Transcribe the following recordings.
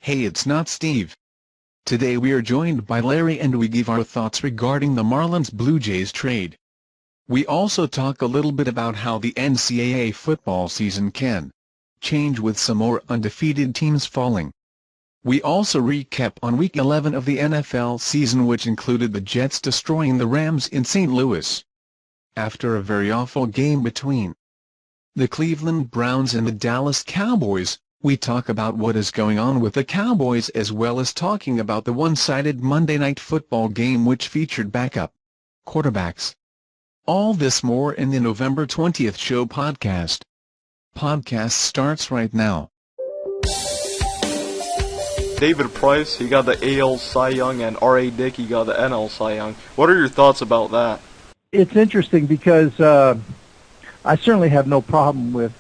Hey, it's not Steve. Today we are joined by Larry and we give our thoughts regarding the Marlins Blue Jays trade. We also talk a little bit about how the NCAA football season can change with some more undefeated teams falling. We also recap on Week 11 of the NFL season, which included the Jets destroying the Rams in St. Louis. After a very awful game between the Cleveland Browns and the Dallas Cowboys, we talk about what is going on with the Cowboys, as well as talking about the one-sided Monday Night Football game which featured backup quarterbacks. All this more in the November 20th show podcast. Podcast starts right now. David Price, he got the AL Cy Young, and R.A. Dick, he got the NL Cy Young. What are your thoughts about that? It's interesting because I certainly have no problem with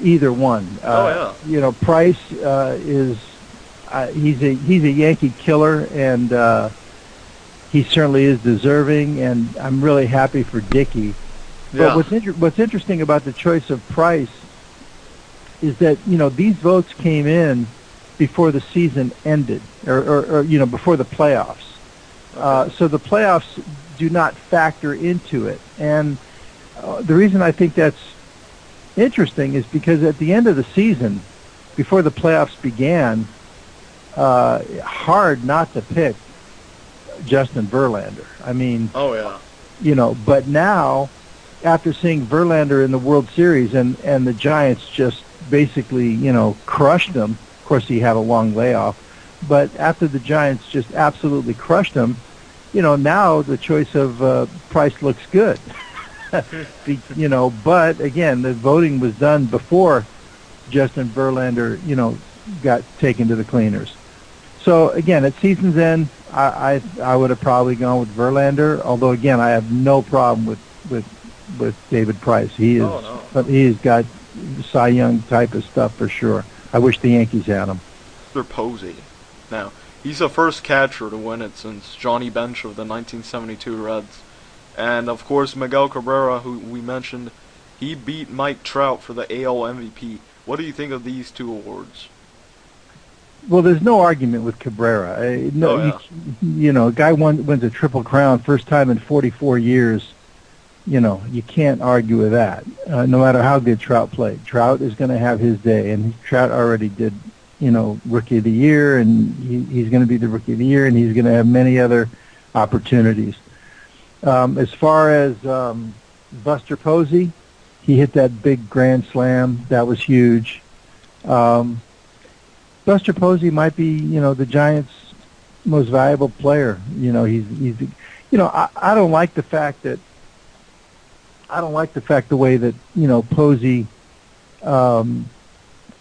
either one. Price he's a Yankee killer, and he certainly is deserving, and I'm really happy for Dickey. Yeah. But what's interesting about the choice of Price is that these votes came in before the season ended, or before the playoffs. Okay. So the playoffs do not factor into it, and the reason I think that's interesting is because at the end of the season, before the playoffs began, hard not to pick Justin Verlander. I mean, but now, after seeing Verlander in the World Series and the Giants just basically, crushed him. Of course, he had a long layoff, but after the Giants just absolutely crushed him, now the choice of Price looks good. But again, the voting was done before Justin Verlander, got taken to the cleaners. So again, at season's end, I would have probably gone with Verlander. Although again, I have no problem with David Price. He's got Cy Young type of stuff for sure. I wish the Yankees had him. Mr. Posey. Now, he's the first catcher to win it since Johnny Bench of the 1972 Reds. And, of course, Miguel Cabrera, who we mentioned, he beat Mike Trout for the AL MVP. What do you think of these two awards? Well, there's no argument with Cabrera. A guy wins a Triple Crown, first time in 44 years. You can't argue with that, no matter how good Trout played. Trout is going to have his day, and Trout already did, Rookie of the Year, and he's going to be the Rookie of the Year, and he's going to have many other opportunities. As far as Buster Posey, he hit that big grand slam. That was huge. Buster Posey might be, the Giants' most valuable player. I don't like the fact that the way that Posey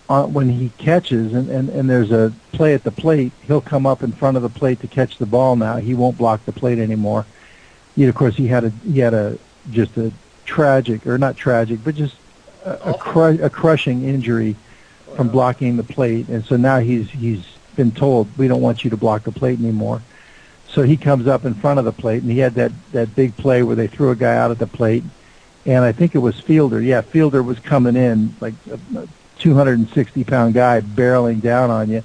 when he catches and there's a play at the plate, he'll come up in front of the plate to catch the ball. Now he won't block the plate anymore. Of course, he had a just a tragic, or not tragic, but just a crushing injury from blocking the plate, and so now he's been told, we don't want you to block the plate anymore. So he comes up in front of the plate, and he had that big play where they threw a guy out at the plate, and I think it was Fielder. Yeah, Fielder was coming in like a 260-pound guy barreling down on you,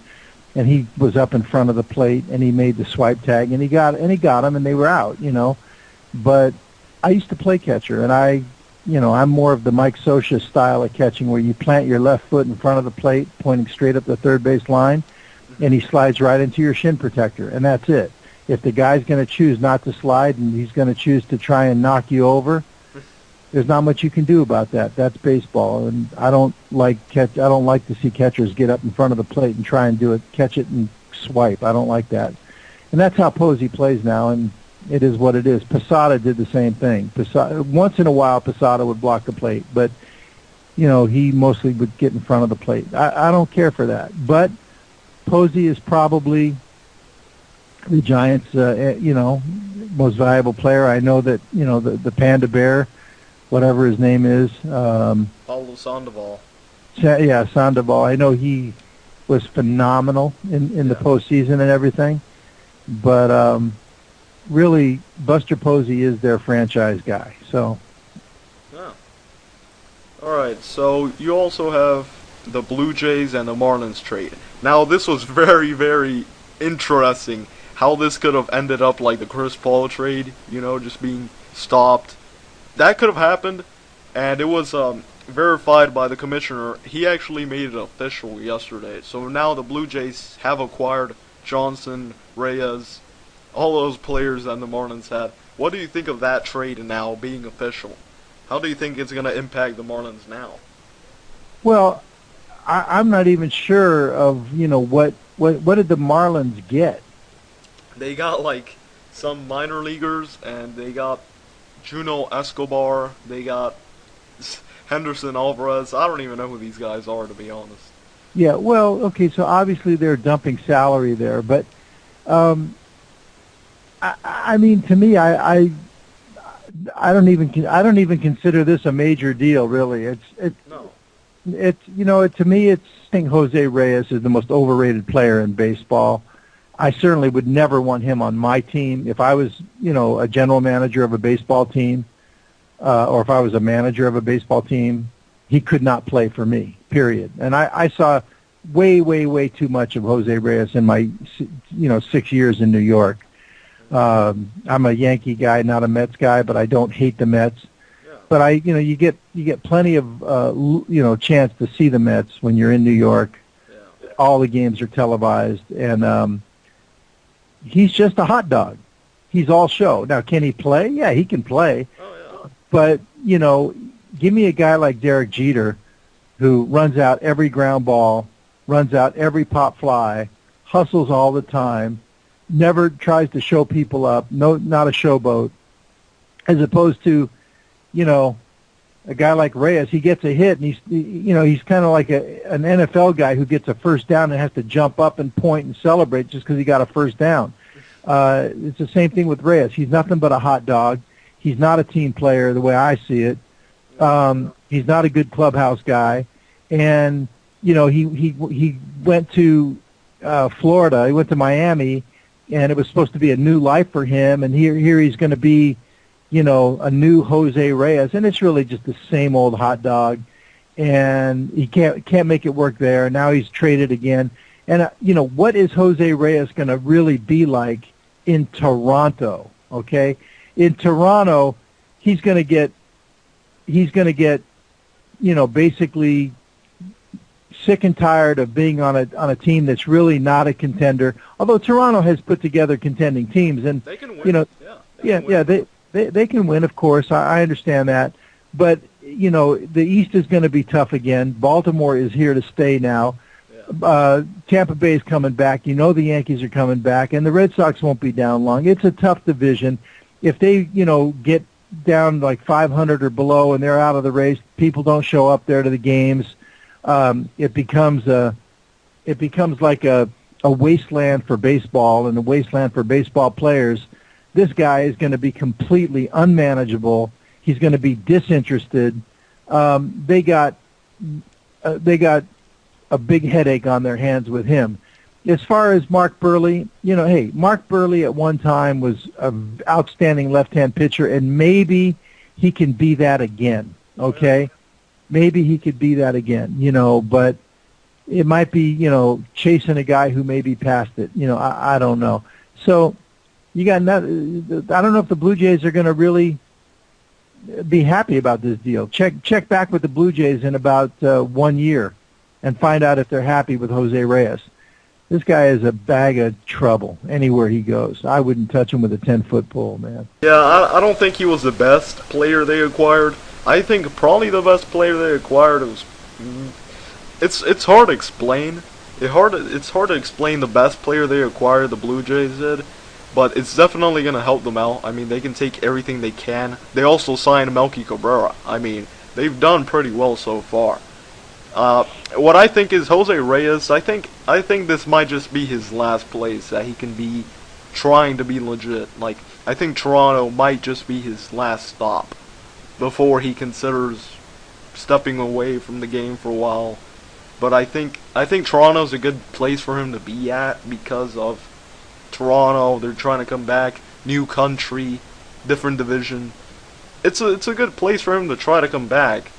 and he was up in front of the plate, and he made the swipe tag, and he got him, and they were out, But I used to play catcher, and I'm more of the Mike Scioscia style of catching, where you plant your left foot in front of the plate, pointing straight up the third base line, and he slides right into your shin protector, and that's it. If the guy's going to choose not to slide and he's going to choose to try and knock you over, there's not much you can do about that. That's baseball, and I don't like to see catchers get up in front of the plate and try and do it, catch it and swipe. I don't like that, and that's how Posey plays now, and it is what it is. Posada did the same thing. Once in a while, Posada would block the plate, but he mostly would get in front of the plate. I don't care for that, but Posey is probably the Giants' most valuable player. I know that the Panda Bear, whatever his name is, Paulo Sandoval. Yeah, Sandoval. I know he was phenomenal in the postseason and everything, but really, Buster Posey is their franchise guy. So. Yeah. All right. So you also have the Blue Jays and the Marlins trade. Now, this was very, very interesting how this could have ended up like the Chris Paul trade, just being stopped. That could have happened, and it was verified by the commissioner. He actually made it official yesterday. So now the Blue Jays have acquired Johnson, Reyes, all those players that the Marlins had. What do you think of that trade now being official? How do you think it's going to impact the Marlins now? Well, I'm not even sure of, what did the Marlins get? They got like some minor leaguers, and they got Juno Escobar, they got Henderson Alvarez. I don't even know who these guys are, to be honest. Yeah, well, okay, so obviously they're dumping salary there, but I mean, to me, I don't even consider this a major deal, really. No. To me, I think Jose Reyes is the most overrated player in baseball. I certainly would never want him on my team. If I was, a general manager of a baseball team, or if I was a manager of a baseball team, he could not play for me, period. And I saw way, way, way too much of Jose Reyes in my, 6 years in New York. I'm a Yankee guy, not a Mets guy, but I don't hate the Mets. Yeah. But you get plenty of, chance to see the Mets when you're in New York. Yeah. All the games are televised, and he's just a hot dog. He's all show. Now, can he play? Yeah, he can play. Oh, yeah. But, give me a guy like Derek Jeter who runs out every ground ball, runs out every pop fly, hustles all the time, never tries to show people up, not a showboat, as opposed to, a guy like Reyes. He gets a hit, and he's kind of like an NFL guy who gets a first down and has to jump up and point and celebrate just because he got a first down. It's the same thing with Reyes. He's nothing but a hot dog. He's not a team player the way I see it. He's not a good clubhouse guy, and he went to Florida. He went to Miami, and it was supposed to be a new life for him. And here he's going to be, a new Jose Reyes, and it's really just the same old hot dog. And he can't make it work there. Now he's traded again. And what is Jose Reyes going to really be like in Toronto? Okay, in Toronto, he's going to get, basically sick and tired of being on a team that's really not a contender. Although Toronto has put together contending teams, and they can win. They can win. Of course, I understand that. But the East is going to be tough again. Baltimore is here to stay now. Tampa Bay is coming back. The Yankees are coming back, and the Red Sox won't be down long. It's a tough division. If they, get down like 500 or below and they're out of the race, people don't show up there to the games. It becomes like a wasteland for baseball and a wasteland for baseball players. This guy is going to be completely unmanageable. He's going to be disinterested. They got a big headache on their hands with him. As far as Mark Burley, Mark Burley at one time was an outstanding left-hand pitcher, and maybe he can be that again, okay? Maybe he could be that again, but it might be, chasing a guy who may be past it. I don't know. So I don't know if the Blue Jays are going to really be happy about this deal. Check back with the Blue Jays in about 1 year and find out if they're happy with Jose Reyes. This guy is a bag of trouble anywhere he goes. I wouldn't touch him with a 10-foot pole, man. Yeah, I don't think he was the best player they acquired. I think probably the best player they acquired was... It's hard to explain. It's hard to explain the best player they acquired, the Blue Jays did. But it's definitely going to help them out. I mean, they can take everything they can. They also signed Melky Cabrera. I mean, they've done pretty well so far. What I think is Jose Reyes, I think this might just be his last place that he can be trying to be legit. Like, I think Toronto might just be his last stop before he considers stepping away from the game for a while. But I think Toronto's a good place for him to be at because of Toronto. They're trying to come back, new country, different division. It's a good place for him to try to come back.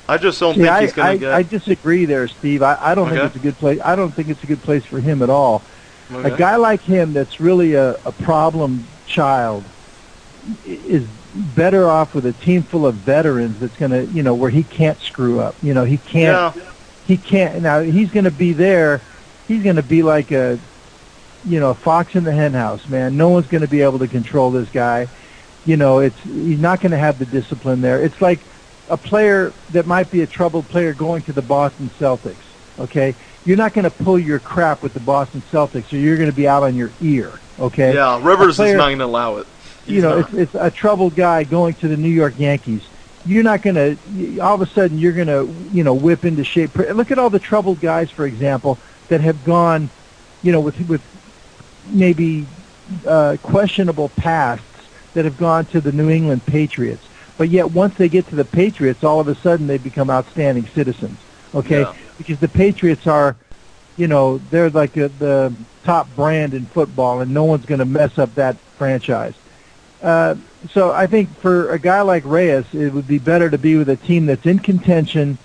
I just don't See, think he's going to get. I disagree there, Steve. I don't think Okay. it's a good place. I don't think it's a good place for him at all. Okay. A guy like him that's really a problem child is better off with a team full of veterans that's going to, where he can't screw up. He can't. Yeah. He can't. Now, he's going to be there. He's going to be like a fox in the hen house, man. No one's going to be able to control this guy. He's not going to have the discipline there. It's like a player that might be a troubled player going to the Boston Celtics, okay? You're not going to pull your crap with the Boston Celtics, or you're going to be out on your ear, okay? Yeah, Rivers is not going to allow it. It's a troubled guy going to the New York Yankees. You're not going to, all of a sudden, you're going to, whip into shape. Look at all the troubled guys, for example, that have gone, with maybe questionable pasts that have gone to the New England Patriots. But yet, once they get to the Patriots, all of a sudden they become outstanding citizens, okay? Yeah. Because the Patriots are, they're like the top brand in football, and no one's going to mess up that franchise. So I think for a guy like Reyes, it would be better to be with a team that's in contention,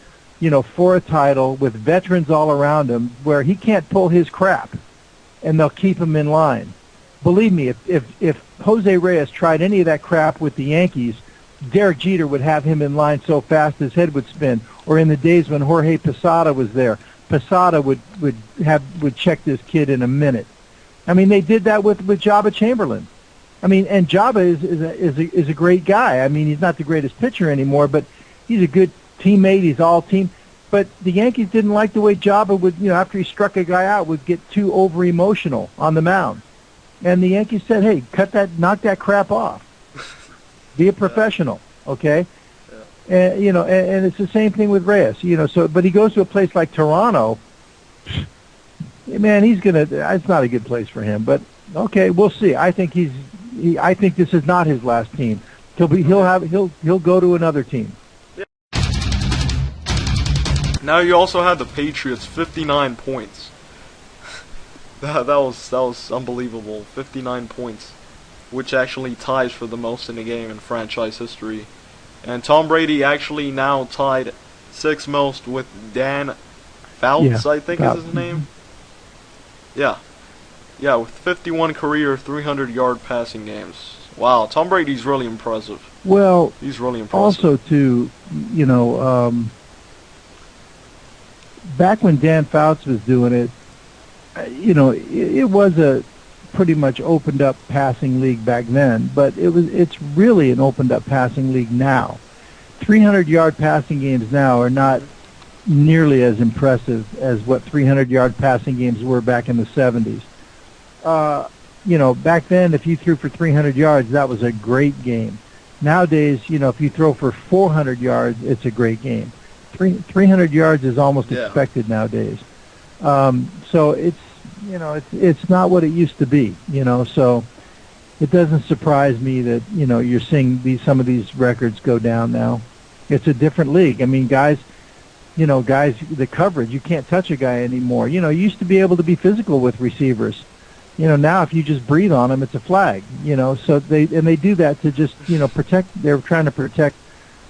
for a title with veterans all around him, where he can't pull his crap, and they'll keep him in line. Believe me, if Jose Reyes tried any of that crap with the Yankees, Derek Jeter would have him in line so fast his head would spin. Or in the days when Jorge Posada was there, Posada would check this kid in a minute. I mean, they did that with Jabba Chamberlain. I mean, and Jabba is a great guy. I mean, he's not the greatest pitcher anymore, but he's a good teammate. He's all team. But the Yankees didn't like the way Jabba would, after he struck a guy out, would get too over emotional on the mound. And the Yankees said, "Hey, knock that crap off. Be a professional, okay?" Yeah. And and it's the same thing with Reyes. But he goes to a place like Toronto. Man, it's not a good place for him. But okay, we'll see. I think I think this is not his last team. He'll go to another team. Yeah. Now you also had the Patriots, 59 points. That was unbelievable. 59 points, which actually ties for the most in a game in franchise history. And Tom Brady actually now tied sixth most with Dan Fouts, I think is his name. Yeah, with 51 career 300-yard passing games. Wow, Tom Brady's really impressive. Well, he's really impressive. Also, too, back when Dan Fouts was doing it, it was a pretty much opened up passing league back then, but it's really an opened up passing league now. 300-yard passing games now are not nearly as impressive as what 300-yard passing games were back in the 70s. Back then, if you threw for 300 yards, that was a great game. Nowadays, if you throw for 400 yards, it's a great game. 300 yards is almost expected nowadays. So it's not what it used to be, so it doesn't surprise me that, you're seeing some of these records go down now. It's a different league. I mean, guys, the coverage, you can't touch a guy anymore. You used to be able to be physical with receivers. Now if you just breathe on them, it's a flag, so they do that to just, protect, they're trying to protect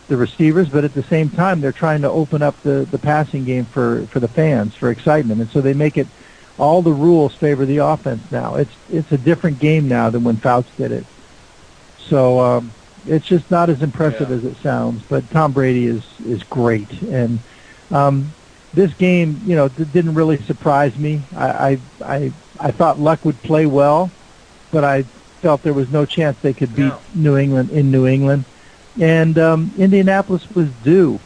the receivers, but at the same time, they're trying to open up the passing game for the fans, for excitement. And so they make it, all the rules favor the offense now. It's a different game now than when Fouts did it. So it's just not as impressive as it sounds. But Tom Brady is great. And this game, didn't really surprise me. I thought Luck would play well, but I felt there was no chance they could beat New England in New England. And Indianapolis was due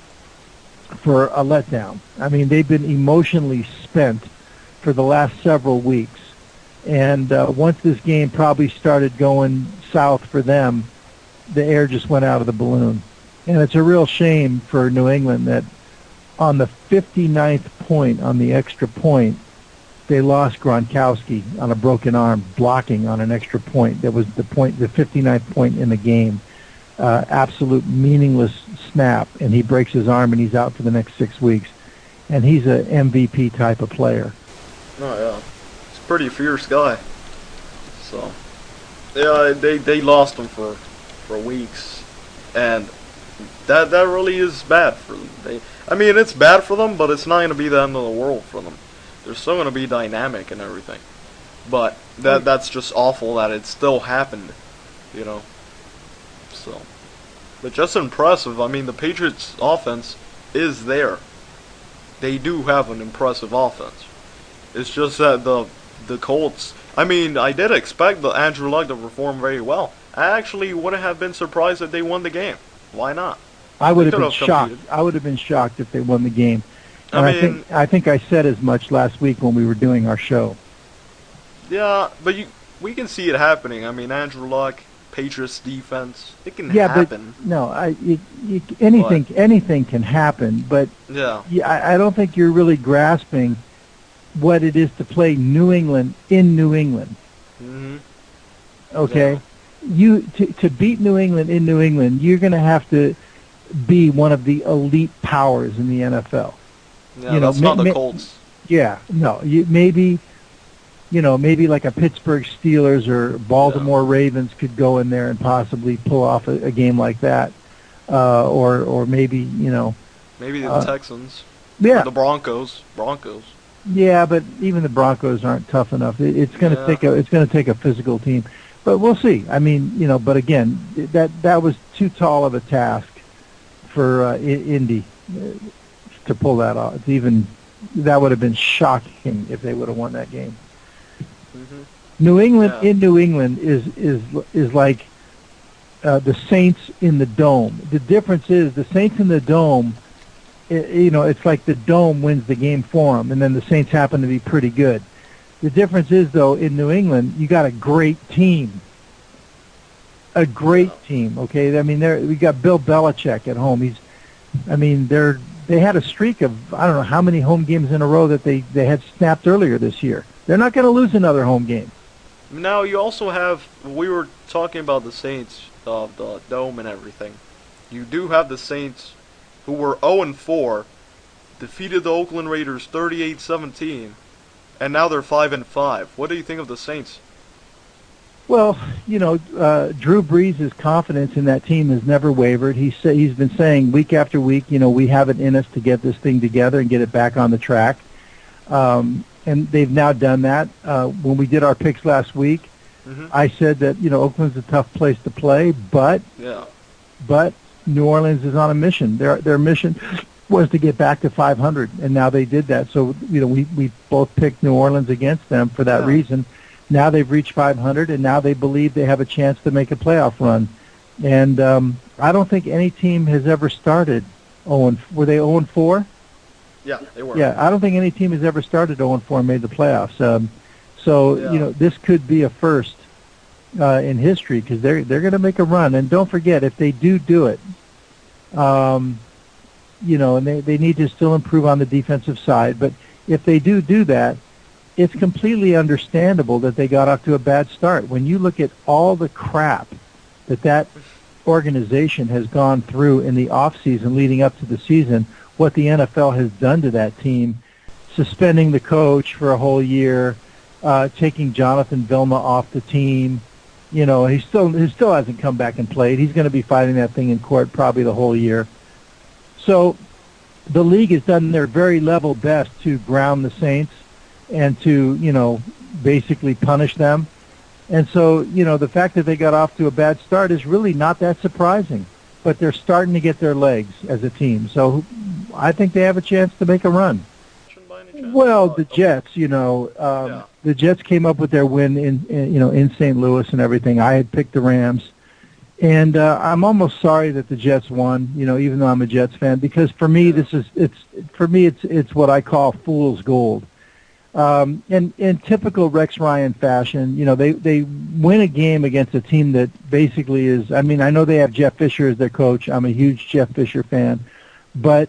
for a letdown. I mean, they've been emotionally spent for the last several weeks. And once this game probably started going south for them, the air just went out of the balloon. And it's a real shame for New England that on the 59th point, on the extra point, they lost Gronkowski on a broken arm, blocking on an extra point. That was the 59th point in the game. Absolute meaningless snap, and he breaks his arm, and he's out for the next 6 weeks. And he's a MVP type of player. Oh yeah, he's a pretty fierce guy. So yeah, they lost him for weeks, and that really is bad for them. I mean, it's bad for them, but it's not going to be the end of the world for them. They're still going to be dynamic and everything. But that's just awful that it still happened, you know. So, but just impressive. I mean, the Patriots' offense is there. They do have an impressive offense. It's just that the Colts. I mean, I did expect the Andrew Luck to perform very well. I actually wouldn't have been surprised if they won the game. Why not? I would have been shocked. I would have been shocked if they won the game. And I think I said as much last week when we were doing our show. Yeah, but we can see it happening. I mean, Andrew Luck, Patriots defense, it can happen. But no, anything can happen. But I don't think you're really grasping what it is to play New England in New England. Mm-hmm. Okay, to beat New England in New England, you're going to have to be one of the elite powers in the NFL. Yeah, that's not the Colts. Yeah, no, maybe like a Pittsburgh Steelers or Baltimore Ravens could go in there and possibly pull off a game like that, or maybe maybe the Texans. Yeah, or the Broncos. Yeah, but even the Broncos aren't tough enough. It's going to take a physical team, but we'll see. I mean, but again, that was too tall of a task for Indy to pull that off. That would have been shocking if they would have won that game. Mm-hmm. New England in New England is like the Saints in the Dome. The difference is the Saints in the Dome. It's like the Dome wins the game for them, and then the Saints happen to be pretty good. The difference is, though, in New England, you got a great team. A great team, okay? I mean, we got Bill Belichick at home. They had a streak of, I don't know how many home games in a row that they had snapped earlier this year. They're not going to lose another home game. Now, you also have, we were talking about the Saints, the Dome and everything. You do have the Saints, who were 0-4, defeated the Oakland Raiders 38-17, and now they're 5-5. What do you think of the Saints? Well, Drew Brees' confidence in that team has never wavered. He's been saying week after week, we have it in us to get this thing together and get it back on the track. And they've now done that. When we did our picks last week, I said that, Oakland's a tough place to play, but New Orleans is on a mission. Their mission was to get back to 500, and now they did that. So, we both picked New Orleans against them for that reason. Now they've reached 500, and now they believe they have a chance to make a playoff run. And I don't think any team has ever started 0. Were they 0-4? Yeah, they were. Yeah, I don't think any team has ever started 0-4 and made the playoffs. This could be a first in history because they're going to make a run. And don't forget, if they do it, and they need to still improve on the defensive side. But if they do that, it's completely understandable that they got off to a bad start. When you look at all the crap that organization has gone through in the off season leading up to the season, what the NFL has done to that team, suspending the coach for a whole year, taking Jonathan Vilma off the team, he still hasn't come back and played. He's going to be fighting that thing in court probably the whole year. So the league has done their very level best to ground the Saints and to, basically punish them. And so, the fact that they got off to a bad start is really not that surprising. But they're starting to get their legs as a team. So I think they have a chance to make a run. Well, the Jets, the Jets came up with their win in St. Louis and everything. I had picked the Rams. And I'm almost sorry that the Jets won, even though I'm a Jets fan, because for me, it's what I call fool's gold. In typical Rex Ryan fashion, they win a game against a team that basically is, I know they have Jeff Fisher as their coach. I'm a huge Jeff Fisher fan. But,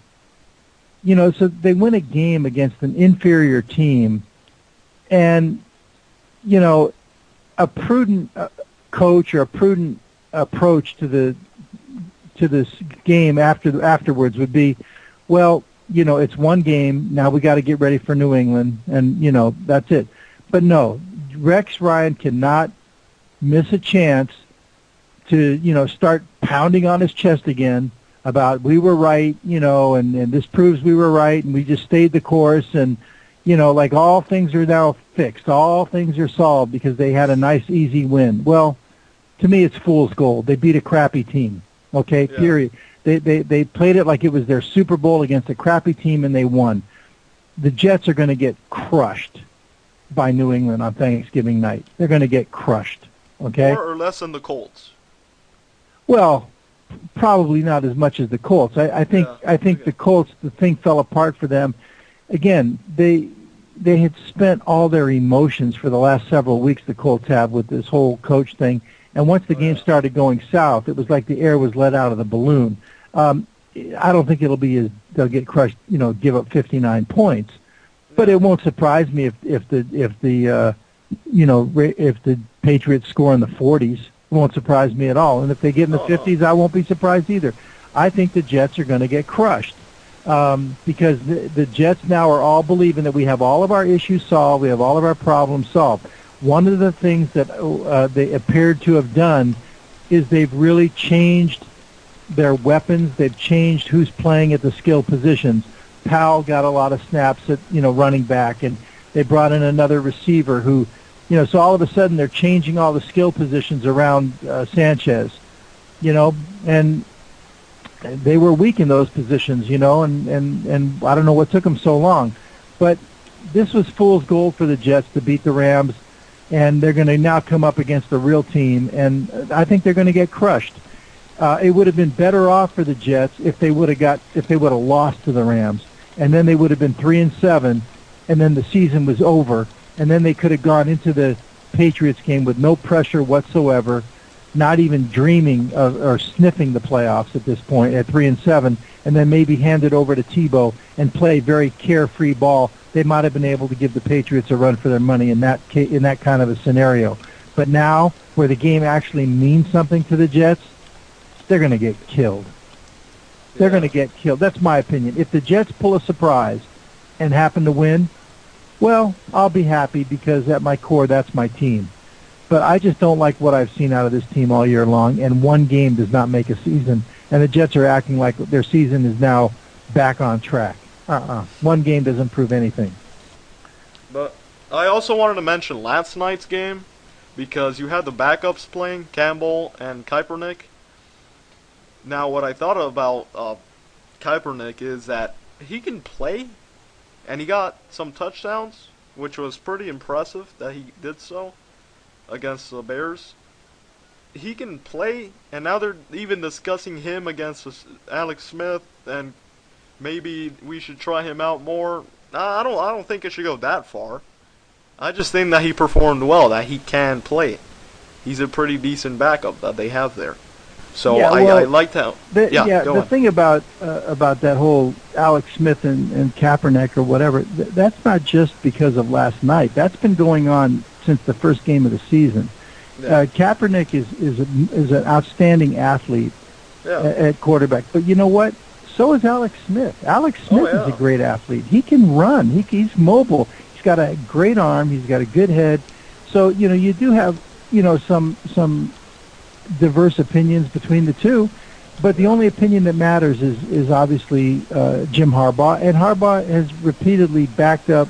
so they win a game against an inferior team. And, a prudent coach or a prudent approach to this game afterwards would be, well, it's one game. Now we got to get ready for New England, and, that's it. But no, Rex Ryan cannot miss a chance to, start pounding on his chest again about we were right, and this proves we were right, and we just stayed the course, and like all things are now fixed, all things are solved because they had a nice, easy win. Well, to me, it's fool's gold. They beat a crappy team. Okay, Yeah. period. They played it like it was their Super Bowl against a crappy team, and they won. The Jets are going to get crushed by New England on Thanksgiving night. They're going to get crushed. Okay. More or less than the Colts. Well, probably not as much as the Colts. I think Okay. the Colts, the thing fell apart for them. Again, they had spent all their emotions for the last several weeks, the Colts have, with this whole coach thing. And once the game started going south, it was like the air was let out of the balloon. I don't think they'll get crushed, give up 59 points. But it won't surprise me if the Patriots score in the 40s. It won't surprise me at all. And if they get in the 50s, I won't be surprised either. I think the Jets are going to get crushed because the Jets now are all believing that we have all of our issues solved, we have all of our problems solved. One of the things that they appeared to have done is they've really changed their weapons. They've changed who's playing at the skill positions. Powell got a lot of snaps at running back, and they brought in another receiver who, so all of a sudden they're changing all the skill positions around Sanchez, and they were weak in those positions, and I don't know what took them so long, but this was fool's gold for the Jets to beat the Rams, and they're going to now come up against a real team, and I think they're going to get crushed. It would have been better off for the Jets if they would have lost to the Rams, and then they would have been 3-7, and then the season was over, and then they could have gone into the Patriots game with no pressure whatsoever, not even dreaming of or sniffing the playoffs at this point at 3-7, and then maybe hand it over to Tebow and play very carefree ball. They might have been able to give the Patriots a run for their money in that kind of a scenario. But now, where the game actually means something to the Jets, they're going to get killed. They're going to get killed. That's my opinion. If the Jets pull a surprise and happen to win, well, I'll be happy because at my core, that's my team. But I just don't like what I've seen out of this team all year long, and one game does not make a season. And the Jets are acting like their season is now back on track. One game doesn't prove anything. But I also wanted to mention last night's game because you had the backups playing, Campbell and Kaepernick. Now, what I thought about Kaepernick is that he can play, and he got some touchdowns, which was pretty impressive that he did so against the Bears. He can play, and now they're even discussing him against Alex Smith, and maybe we should try him out more. I don't think it should go that far. I just think that he performed well, that he can play. He's a pretty decent backup that they have there. So yeah, I liked how. The thing about that whole Alex Smith and Kaepernick or whatever, that's not just because of last night. That's been going on since the first game of the season. Yeah. Kaepernick is an outstanding athlete at quarterback, but you know what? So is Alex Smith. Alex Smith is a great athlete. He can run. He's mobile. He's got a great arm. He's got a good head. So you do have some diverse opinions between the two, but the only opinion that matters is obviously Jim Harbaugh, and Harbaugh has repeatedly backed up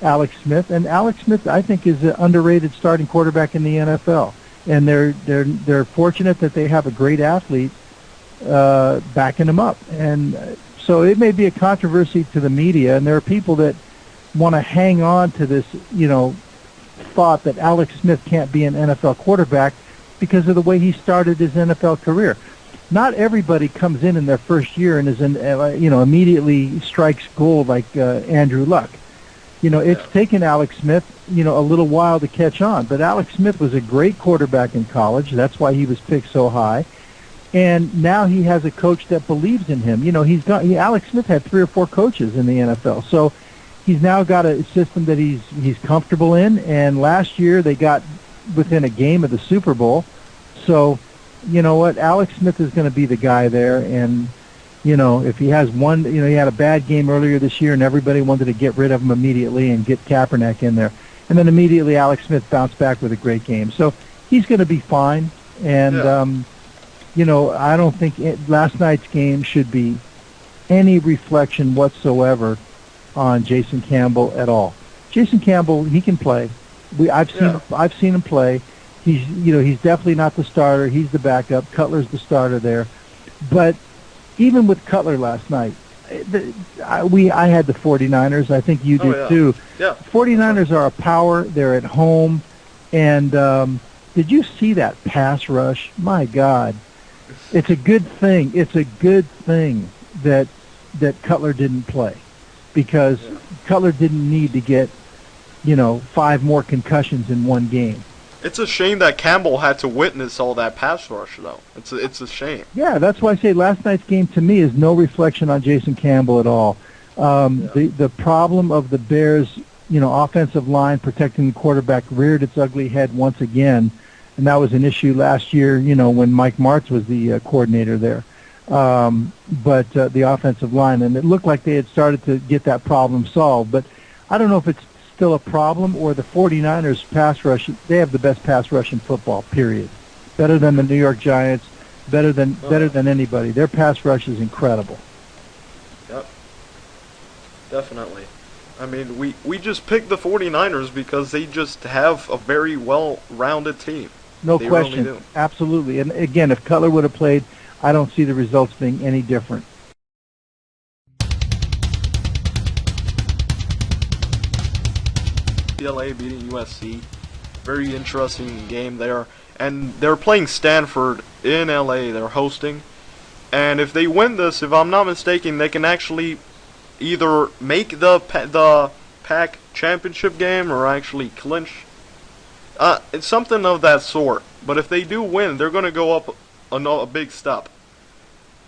Alex Smith, and Alex Smith I think is an underrated starting quarterback in the NFL, and they're fortunate that they have a great athlete backing him up, and so it may be a controversy to the media, and there are people that want to hang on to this thought that Alex Smith can't be an NFL quarterback because of the way he started his NFL career. Not everybody comes in their first year and is immediately strikes gold like Andrew Luck. It's taken Alex Smith, a little while to catch on. But Alex Smith was a great quarterback in college. That's why he was picked so high. And now he has a coach that believes in him. Alex Smith had 3 or 4 coaches in the NFL. So he's now got a system that he's comfortable in. And last year they got within a game of the Super Bowl. So, you know what? Alex Smith is going to be the guy there. And, if he has one, he had a bad game earlier this year and everybody wanted to get rid of him immediately and get Kaepernick in there. And then immediately Alex Smith bounced back with a great game. So he's going to be fine. And, I don't think last night's game should be any reflection whatsoever on Jason Campbell at all. Jason Campbell, he can play. I've seen him play. He's definitely not the starter. He's the backup. Cutler's the starter there. But even with Cutler last night, I had the 49ers. I think you did too. Yeah. 49ers are a power. They're at home. And did you see that pass rush? My God. It's a good thing. It's a good thing that Cutler didn't play, because Cutler didn't need to get 5 more concussions in one game. It's a shame that Campbell had to witness all that pass rush, though. It's a shame. Yeah, that's why I say last night's game to me is no reflection on Jason Campbell at all. The problem of the Bears, offensive line protecting the quarterback reared its ugly head once again, and that was an issue last year, when Mike Martz was the coordinator there. But the offensive line, and it looked like they had started to get that problem solved. But I don't know if it's still a problem, or the 49ers pass rush. They have the best pass rush in football, period. Better than the New York Giants, better than anybody. Their pass rush is incredible. Yep. Definitely. I mean, we just picked the 49ers because they just have a very well-rounded team. No they question. Really do. Absolutely. And again, if Cutler would have played, I don't see the results being any different. UCLA beating USC. Very interesting game there. And they're playing Stanford in LA. They're hosting. And if they win this, if I'm not mistaken, they can actually either make the Pac championship game or actually clinch. It's something of that sort. But if they do win, they're going to go up a big step.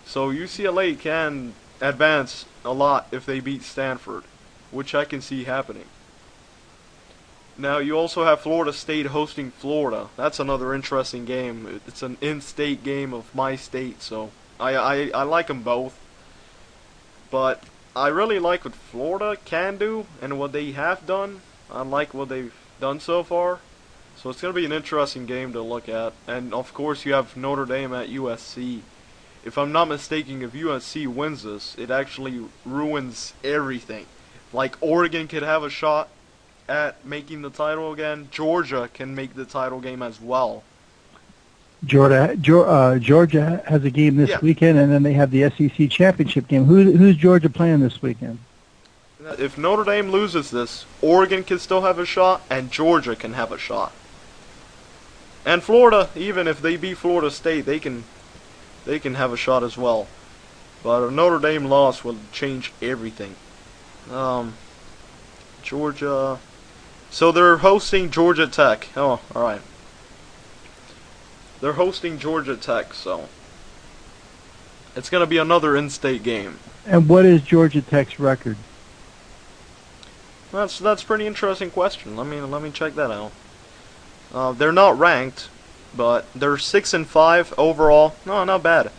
So UCLA can advance a lot if they beat Stanford, which I can see happening. Now, you also have Florida State hosting Florida. That's another interesting game. It's an in-state game of my state, so I like them both. But I really like what Florida can do and what they have done. I like what they've done so far. So it's going to be an interesting game to look at. And, of course, you have Notre Dame at USC. If I'm not mistaken, if USC wins this, it actually ruins everything. Like, Oregon could have a shot at making the title again. Georgia can make the title game as well. Georgia has a game this weekend, and then they have the SEC championship game. Who's Georgia playing this weekend? If Notre Dame loses this, Oregon can still have a shot, and Georgia can have a shot. And Florida, even if they beat Florida State, they can have a shot as well. But a Notre Dame loss will change everything. Georgia. So they're hosting Georgia Tech. Oh, alright. They're hosting Georgia Tech, so it's going to be another in-state game. And what is Georgia Tech's record? That's a pretty interesting question. Let me check that out. They're not ranked, but they're 6-5 overall. No, not bad.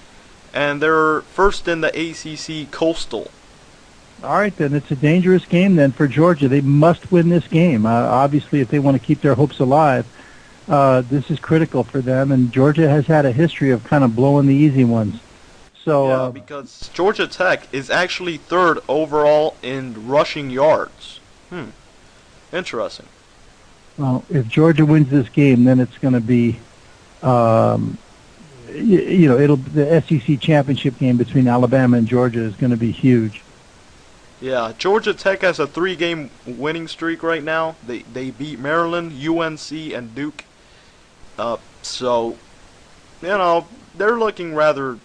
And they're first in the ACC Coastal. All right, then it's a dangerous game then for Georgia. They must win this game. Obviously, if they want to keep their hopes alive, this is critical for them. And Georgia has had a history of kind of blowing the easy ones. So because Georgia Tech is actually third overall in rushing yards. Interesting. Well, if Georgia wins this game, then it's going to be, the SEC championship game between Alabama and Georgia is going to be huge. Yeah, Georgia Tech has a 3-game winning streak right now. They beat Maryland, UNC, and Duke. So, they're looking rather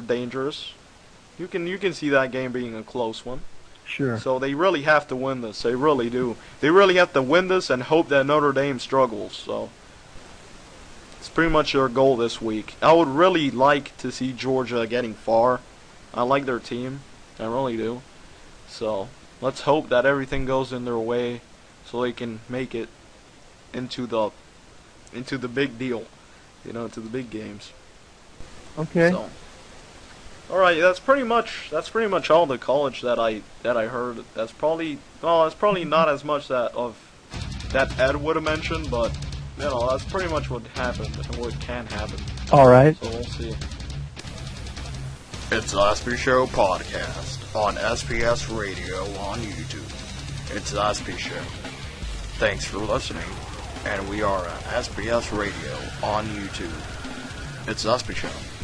dangerous. You can see that game being a close one. Sure. So they really have to win this. They really do. They really have to win this and hope that Notre Dame struggles. So it's pretty much their goal this week. I would really like to see Georgia getting far. I like their team. I really do. So let's hope that everything goes in their way so they can make it into the big deal, into the big games. Okay. So, all right, that's pretty much all the college that I heard. That's probably not as much that Ed would have mentioned, but that's pretty much what happened and what can happen. All right. So we'll see. It's the SB Show podcast on SPS Radio on YouTube. It's the SB Show. Thanks for listening, and we are at SPS Radio on YouTube. It's the SB Show.